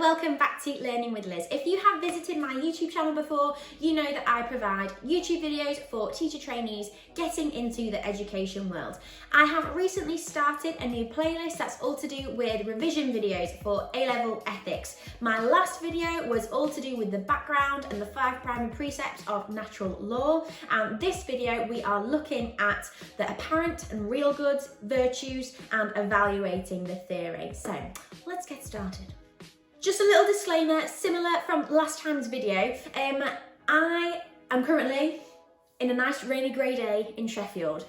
welcome back to Learning with Liz. If you have visited my YouTube channel before, you know that I provide YouTube videos for teacher trainees getting into the education world. I have recently started a new playlist that's all to do with revision videos for A-level ethics. My last video was all to do with the background and the 5 primary precepts of natural law, and this video we are looking at the apparent and real goods, virtues, and evaluating the theory. So let's get started. Just a little disclaimer, similar from last time's video, I am currently in a nice rainy grey day in Sheffield,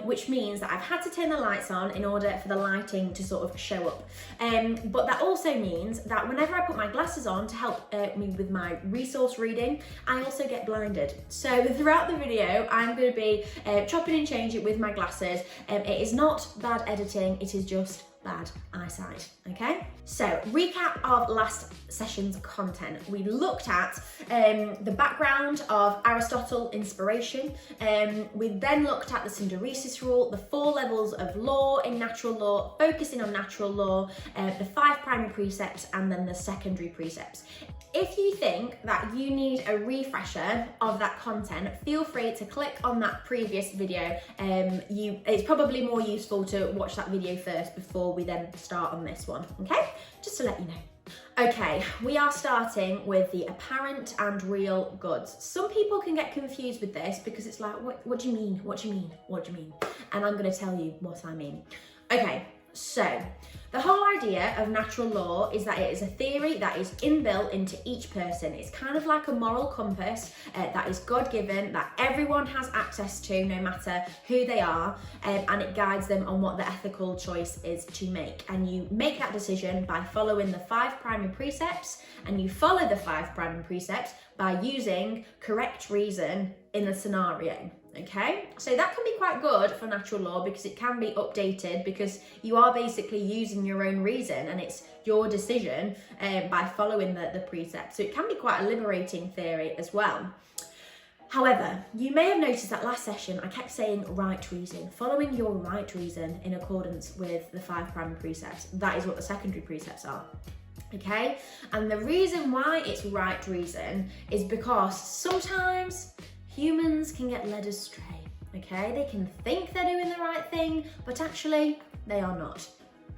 which means that I've had to turn the lights on in order for the lighting to sort of show up. But that also means that whenever I put my glasses on to help me with my resource reading, I also get blinded. So throughout the video, I'm going to be chopping and changing with my glasses. It is not bad editing, it is just bad eyesight, okay? So, recap of last session's content. We looked at the background of Aristotle inspiration. We then looked at the synderesis rule, the 4 levels of law in natural law, focusing on natural law, the 5 primary precepts, and then the secondary precepts. If you think that you need a refresher of that content, feel free to click on that previous video. It's probably more useful to watch that video first before we then start on this one, okay? Just to let you know. Okay, we are starting with the apparent and real goods. Some people can get confused with this because it's like, what do you mean? What do you mean? What do you mean? And I'm going to tell you what I mean. Okay, so the whole idea of natural law is that it is a theory that is inbuilt into each person. It's kind of like a moral compass that is God-given, that everyone has access to no matter who they are, and it guides them on what the ethical choice is to make. And you make that decision by following the 5 primary precepts, and you follow the 5 primary precepts by using correct reason in the scenario. Okay, so that can be quite good for natural law because it can be updated because you are basically using your own reason and it's your decision by following the precepts. So it can be quite a liberating theory as well. However, you may have noticed that last session I kept saying right reason, following your right reason in accordance with the 5 primary precepts. That is what the secondary precepts are. Okay, and the reason why it's right reason is because sometimes humans can get led astray, okay? They can think they're doing the right thing, but actually they are not.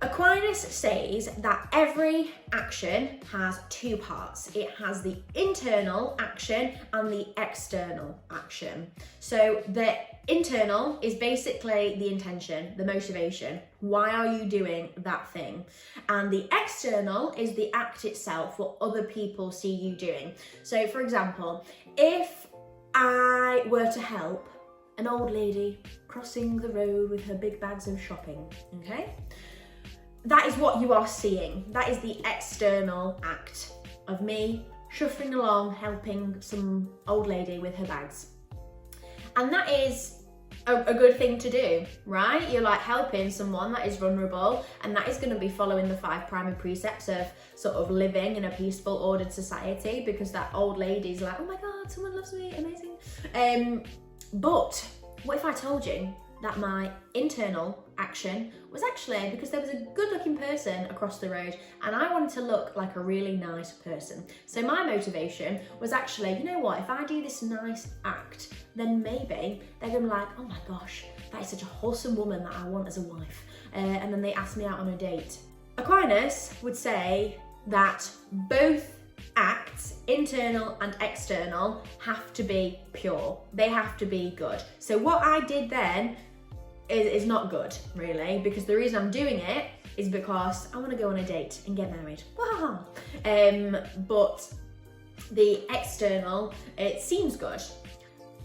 Aquinas says that every action has 2 parts. It has the internal action and the external action. So the internal is basically the intention, the motivation. Why are you doing that thing? And the external is the act itself, what other people see you doing. So for example, if I were to help an old lady crossing the road with her big bags of shopping, okay? That is what you are seeing. That is the external act of me shuffling along, helping some old lady with her bags. And that is a good thing to do, right? You're like helping someone that is vulnerable, and that is going to be following the 5 primary precepts of sort of living in a peaceful, ordered society, because that old lady's like, oh my God, someone loves me, amazing. But what if I told you that my internal action was actually because there was a good looking person across the road and I wanted to look like a really nice person. So my motivation was actually, you know what, if I do this nice act, then maybe they're gonna be like, oh my gosh, that is such a wholesome woman that I want as a wife. And then they ask me out on a date. Aquinas would say that both acts, internal and external, have to be pure. They have to be good. So what I did then is not good, really, because the reason I'm doing it is because I want to go on a date and get married. Wow. But the external, it seems good.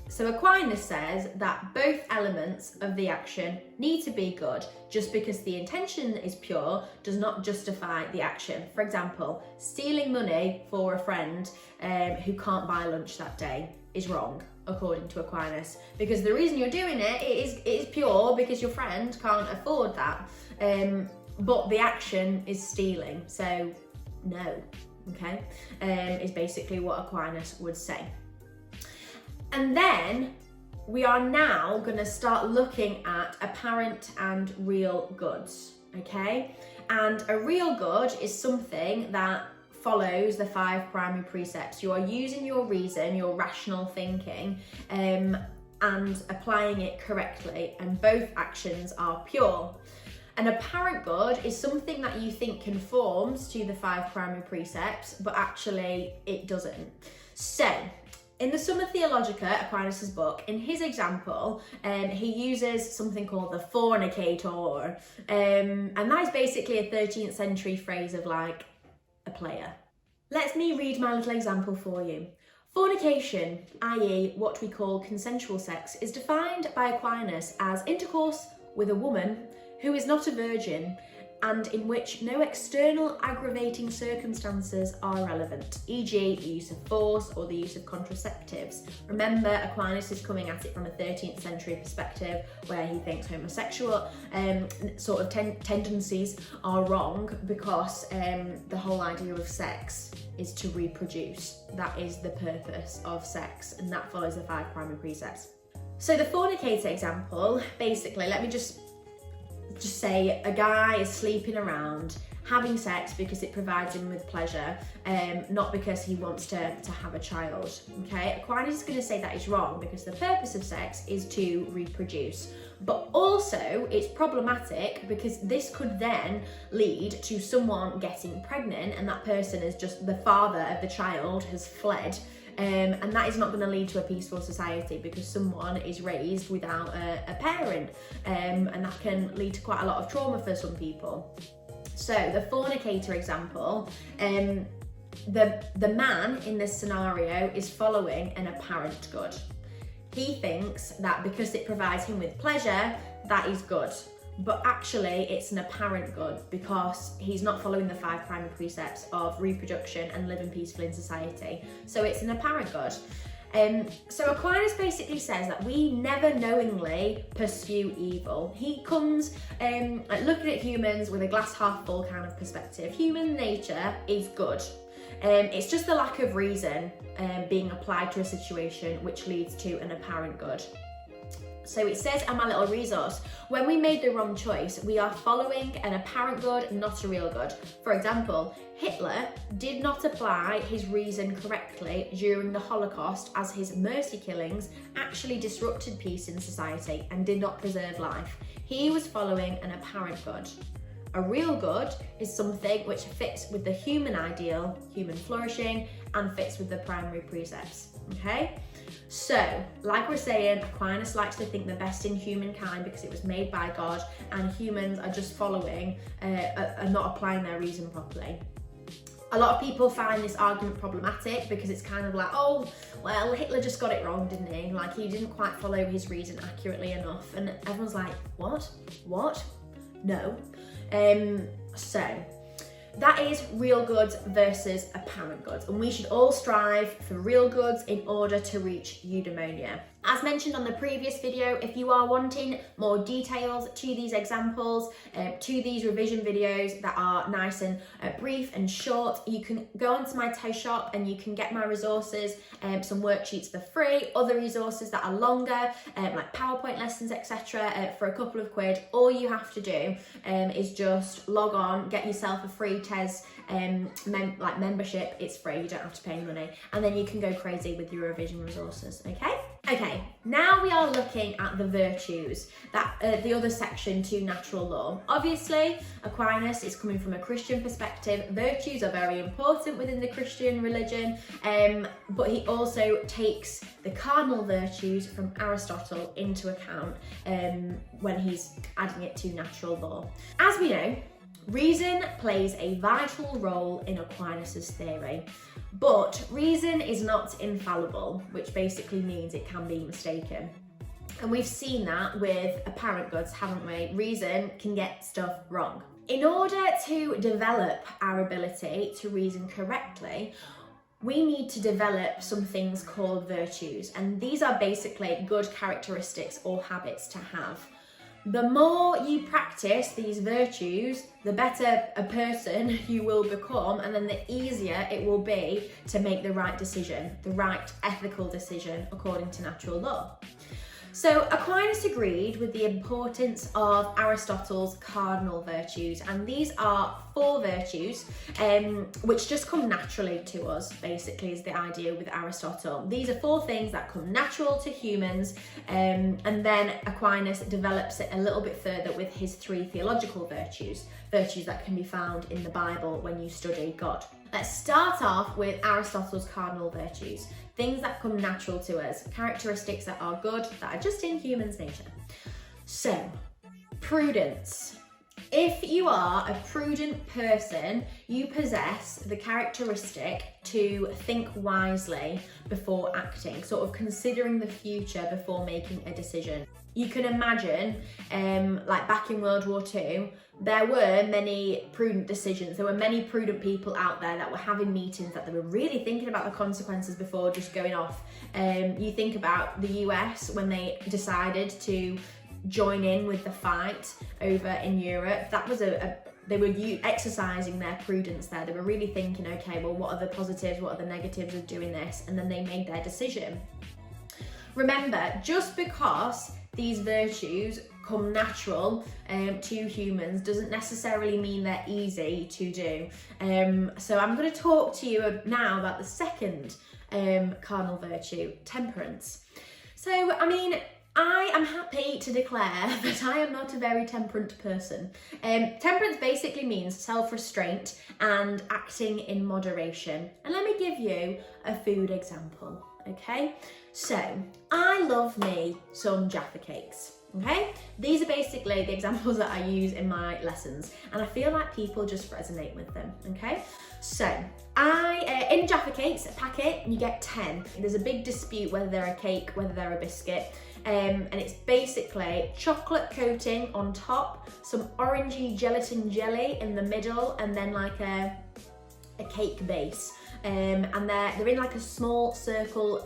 So Aquinas says that both elements of the action need to be good. Just because the intention is pure does not justify the action. For example, stealing money for a friend who can't buy lunch that day is wrong, according to Aquinas, because the reason you're doing it is pure because your friend can't afford that, but the action is stealing, so no, okay, is basically what Aquinas would say. And then we are now going to start looking at apparent and real goods, okay? And a real good is something that follows the 5 primary precepts. You are using your reason, your rational thinking, and applying it correctly, and both actions are pure. An apparent good is something that you think conforms to the 5 primary precepts, but actually it doesn't. So, in the Summa Theologica, Aquinas' book, in his example, he uses something called the fornicator, and that is basically a 13th century phrase of like a player. Let me read my little example for you. Fornication, i.e. what we call consensual sex, is defined by Aquinas as intercourse with a woman who is not a virgin and in which no external aggravating circumstances are relevant, e.g. the use of force or the use of contraceptives. Remember, Aquinas is coming at it from a 13th century perspective where he thinks homosexual tendencies are wrong because the whole idea of sex is to reproduce. That is the purpose of sex, and that follows the 5 primary precepts. So the fornicator example, basically, let me just say a guy is sleeping around, having sex because it provides him with pleasure, not because he wants to have a child, okay? Aquinas is going to say that is wrong because the purpose of sex is to reproduce. But also, it's problematic because this could then lead to someone getting pregnant, and that person is just the father of the child has fled. And that is not going to lead to a peaceful society because someone is raised without a parent, and that can lead to quite a lot of trauma for some people. So the fornicator example, the man in this scenario is following an apparent good. He thinks that because it provides him with pleasure, that is good. But actually it's an apparent good because he's not following the 5 primary precepts of reproduction and living peacefully in society. So it's an apparent good. So Aquinas basically says that we never knowingly pursue evil. He comes looking at humans with a glass half full kind of perspective. Human nature is good. It's just the lack of reason being applied to a situation which leads to an apparent good. So it says in my little resource, when we made the wrong choice, we are following an apparent good, not a real good. For example, Hitler did not apply his reason correctly during the Holocaust, as his mercy killings actually disrupted peace in society and did not preserve life. He was following an apparent good. A real good is something which fits with the human ideal, human flourishing, and fits with the primary precepts, okay? So, like we're saying, Aquinas likes to think the best in humankind because it was made by God, and humans are just following and not applying their reason properly. A lot of people find this argument problematic because it's kind of like, oh, well, Hitler just got it wrong, didn't he? Like, he didn't quite follow his reason accurately enough. And everyone's like, what? What? No. So that is real goods versus apparent goods, and we should all strive for real goods in order to reach eudaimonia. As mentioned on the previous video, if you are wanting more details to these examples, to these revision videos that are nice and brief and short, you can go onto my Toe Shop and you can get my resources, some worksheets for free, other resources that are longer, like PowerPoint lessons, etc., for a couple of quid. All you have to do is just log on, get yourself a free TES membership. It's free, you don't have to pay any money, and then you can go crazy with your revision resources, okay? Okay, now we are looking at the virtues, that the other section to natural law. Obviously, Aquinas is coming from a Christian perspective. Virtues are very important within the Christian religion, but he also takes the cardinal virtues from Aristotle into account when he's adding it to natural law. As we know, reason plays a vital role in Aquinas' theory, but reason is not infallible, which basically means it can be mistaken. And we've seen that with apparent goods, haven't we? Reason can get stuff wrong. In order to develop our ability to reason correctly, we need to develop some things called virtues, and these are basically good characteristics or habits to have. The more you practice these virtues, the better a person you will become, and then the easier it will be to make the right decision, the right ethical decision according to natural law. So Aquinas agreed with the importance of Aristotle's cardinal virtues, and these are got 4 virtues, which just come naturally to us, basically, is the idea with Aristotle. These are 4 things that come natural to humans, and then Aquinas develops it a little bit further with his 3 theological virtues that can be found in the Bible when you study God. Let's start off with Aristotle's cardinal virtues, things that come natural to us, characteristics that are good, that are just in humans' nature. So, prudence. If you are a prudent person, you possess the characteristic to think wisely before acting, sort of considering the future before making a decision. You can imagine, like back in World War II, there were many prudent decisions. There were many prudent people out there that were having meetings, that they were really thinking about the consequences before just going off. You think about the US when they decided to join in with the fight over in Europe. That was they were exercising their prudence there. They were really thinking, okay, well, what are the positives, what are the negatives of doing this? And then they made their decision. Remember, just because these virtues come natural to humans doesn't necessarily mean they're easy to do. So I'm going to talk to you now about the second cardinal virtue, temperance. So, I mean, I am happy to declare that I am not a very temperate person. Temperance basically means self-restraint and acting in moderation. And let me give you a food example, okay? So, I love me some Jaffa cakes, okay? These are basically the examples that I use in my lessons, and I feel like people just resonate with them, okay? So, in Jaffa cakes, a packet, you get 10. There's a big dispute whether they're a cake, whether they're a biscuit. And it's basically chocolate coating on top, some orangey gelatin jelly in the middle, and then like a cake base. And they're in like a small circle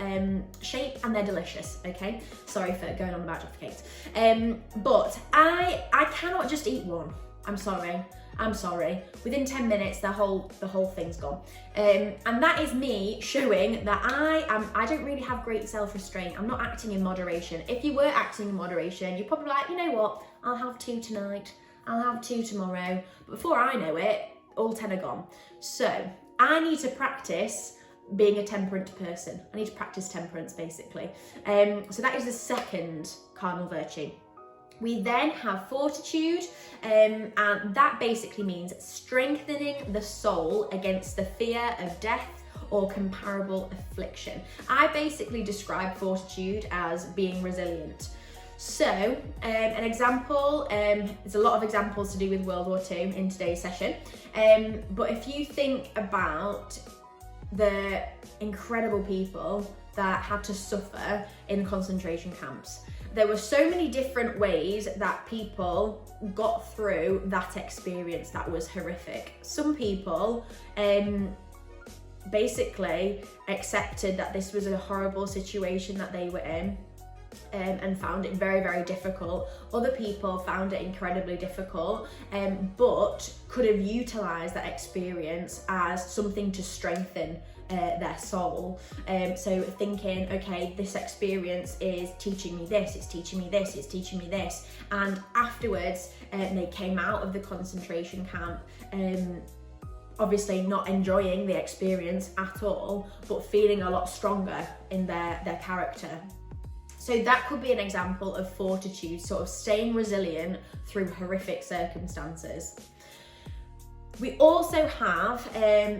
shape, and they're delicious, okay? Sorry for going on about Jaffa cakes. But I cannot just eat one. I'm sorry. Within 10 minutes, the whole thing's gone. And that is me showing that I don't really have great self-restraint. I'm not acting in moderation. If you were acting in moderation, you're probably like, you know what? I'll have 2 tonight. I'll have 2 tomorrow. But before I know it, all 10 are gone. So I need to practice being a temperate person. I need to practice temperance, basically. So that is the second cardinal virtue. We then have fortitude, and that basically means strengthening the soul against the fear of death or comparable affliction. I basically describe fortitude as being resilient. So, an example, there's a lot of examples to do with World War II in today's session, but if you think about the incredible people that had to suffer in concentration camps, there were so many different ways that people got through that experience that was horrific. Some people basically accepted that this was a horrible situation that they were in and found it very, very difficult. Other people found it incredibly difficult, but could have utilised that experience as something to strengthen their soul. So thinking, okay, this experience is teaching me this, it's teaching me this, it's teaching me this. And afterwards, they came out of the concentration camp, obviously not enjoying the experience at all, but feeling a lot stronger in their character. So that could be an example of fortitude, sort of staying resilient through horrific circumstances. We also have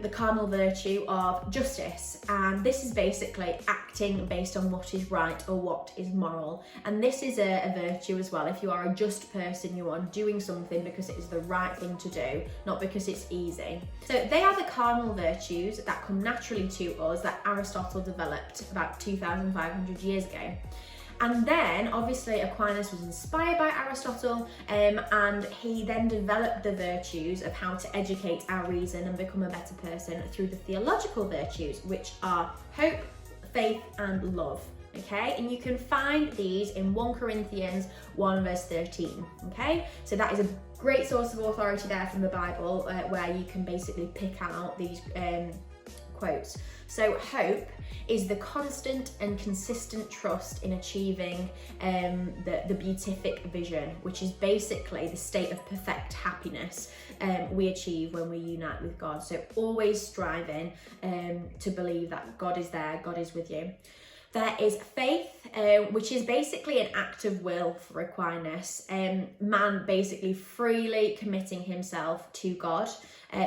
the cardinal virtue of justice, and this is basically acting based on what is right or what is moral. And this is a virtue as well. If you are a just person, you are doing something because it is the right thing to do, not because it's easy. So they are the cardinal virtues that come naturally to us that Aristotle developed about 2,500 years ago. And then obviously Aquinas was inspired by Aristotle, and he then developed the virtues of how to educate our reason and become a better person through the theological virtues, which are hope, faith and love. Okay, and you can find these in 1 Corinthians 1 verse 13. Okay, so that is a great source of authority there from the Bible, where you can basically pick out these quotes. So hope is the constant and consistent trust in achieving the beatific vision, which is basically the state of perfect happiness we achieve when we unite with God. So always striving to believe that God is there, God is with you. There is faith, which is basically an act of will for Aquinas. Man basically freely committing himself to God.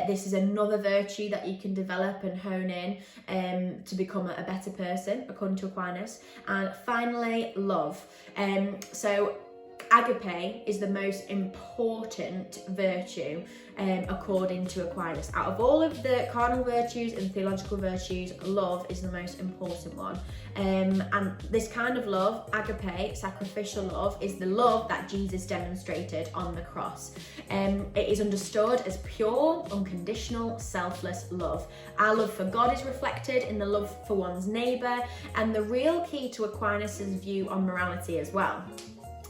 This is another virtue that you can develop and hone in to become a better person, according to Aquinas. And finally, love. So agape is the most important virtue according to Aquinas. Out of all of the cardinal virtues and theological virtues, love is the most important one. And this kind of love, agape, sacrificial love, is the love that Jesus demonstrated on the cross. It is understood as pure, unconditional, selfless love. Our love for God is reflected in the love for one's neighbour, and the real key to Aquinas' view on morality as well.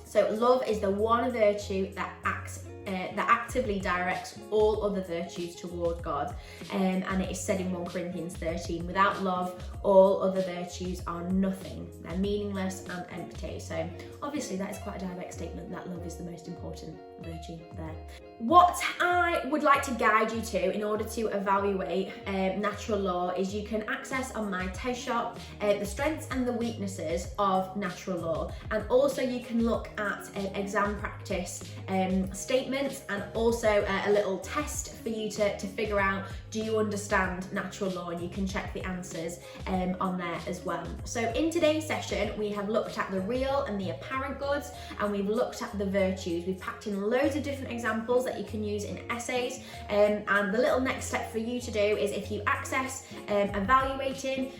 So love is the one virtue that actively directs all other virtues toward God. And it is said in 1 Corinthians 13, without love, all other virtues are nothing. They're meaningless and empty. So obviously that is quite a direct statement that love is the most important virtue there. What I would like to guide you to in order to evaluate natural law is you can access on my test shop the strengths and the weaknesses of natural law, and also you can look at exam practice statements, and also a little test for you to figure out, do you understand natural law, and you can check the answers on there as well. So in today's session we have looked at the real and the apparent goods, and we've looked at the virtues. We've packed in loads of different examples that you can use in essays, and the little next step for you to do is, if you access evaluating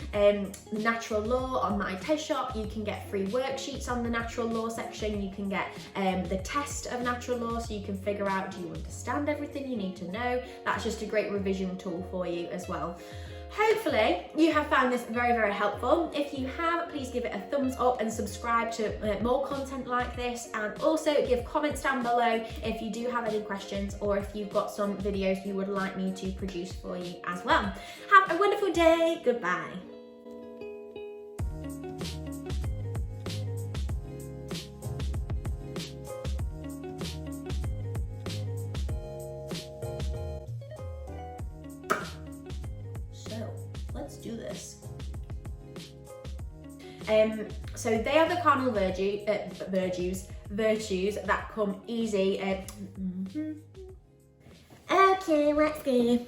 natural law on my test shop, you can get free worksheets on the natural law section. You can get the test of natural law, so you can figure out, do you understand everything you need to know? That's just a great revision tool for you as well. Hopefully you have found this very, very helpful. If you have, please give it a thumbs up and subscribe to more content like this, and also give comments down below if you do have any questions, or if you've got some videos you would like me to produce for you as well. Have a wonderful day. Goodbye. Let's do this. So they are the cardinal virtues that come easy. Okay, let's go.